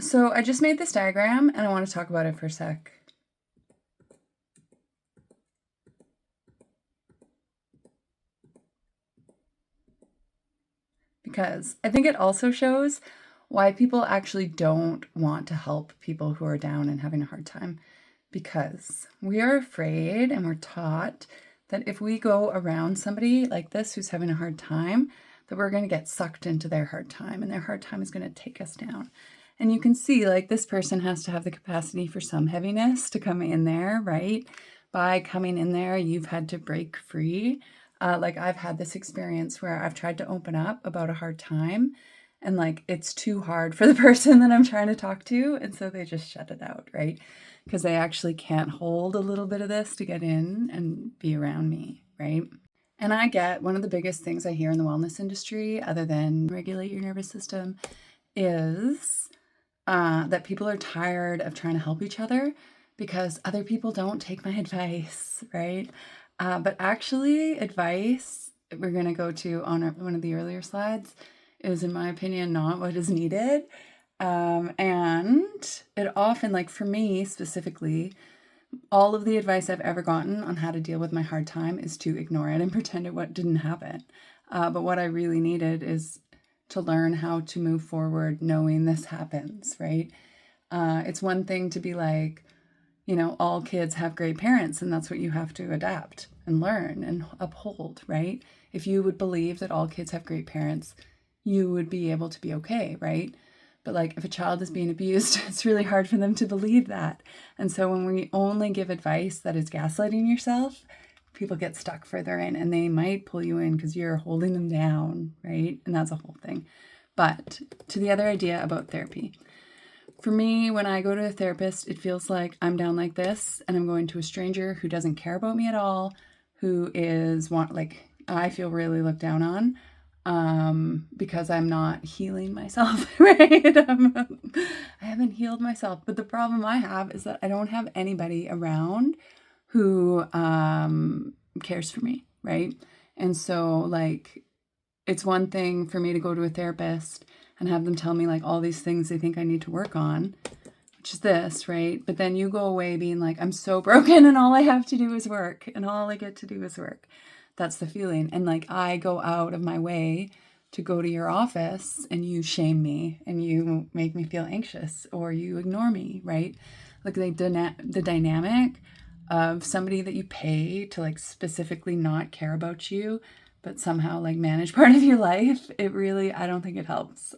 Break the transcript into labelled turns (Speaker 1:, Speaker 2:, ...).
Speaker 1: So I just made this diagram and I want to talk about it for a sec. Because I think it also shows why people actually don't want to help people who are down and having a hard time. Because we are afraid and we're taught that if we go around somebody like this who's having a hard time, that we're going to get sucked into their hard time and their hard time is going to take us down. And you can see like this person has to have the capacity for some heaviness to come in there, right? By coming in there, you've had to break free. Like I've had this experience where I've tried to open up about a hard time and like it's too hard for the person that I'm trying to talk to. And so they just shut it out, right? Because they actually can't hold a little bit of this to get in and be around me, right? And I get one of the biggest things I hear in the wellness industry, other than regulate your nervous system, is that people are tired of trying to help each other because other people don't take my advice, right? But actually, advice, we're going to go to on one of the earlier slides, is, in my opinion, not what is needed. And it often, like for me specifically, all of the advice I've ever gotten on how to deal with my hard time is to ignore it and pretend it didn't happen. But what I really needed is to learn how to move forward knowing this happens, right? It's one thing to be like, all kids have great parents and that's what you have to adapt and learn and uphold, right? If you would believe that all kids have great parents, you would be able to be okay, right? But like if a child is being abused, it's really hard for them to believe that. And so when we only give advice that is gaslighting yourself, people get stuck further in and they might pull you in because you're holding them down, right? And that's a whole thing. But to the other idea about therapy. For me, when I go to a therapist, it feels like I'm down like this and I'm going to a stranger who doesn't care about me at all, who is I feel really looked down on because I'm not healing myself, right? I haven't healed myself. But the problem I have is that I don't have anybody around who cares for me, right? And so like it's one thing for me to go to a therapist and have them tell me like all these things they think I need to work on, which is this, right? But then you go away being like, I'm so broken and all I have to do is work and all I get to do is work. That's the feeling. And like I go out of my way to go to your office and you shame me and you make me feel anxious or you ignore me, right? Like the dynamic of somebody that you pay to like specifically not care about you but somehow like manage part of your life, it really, I don't think it helps.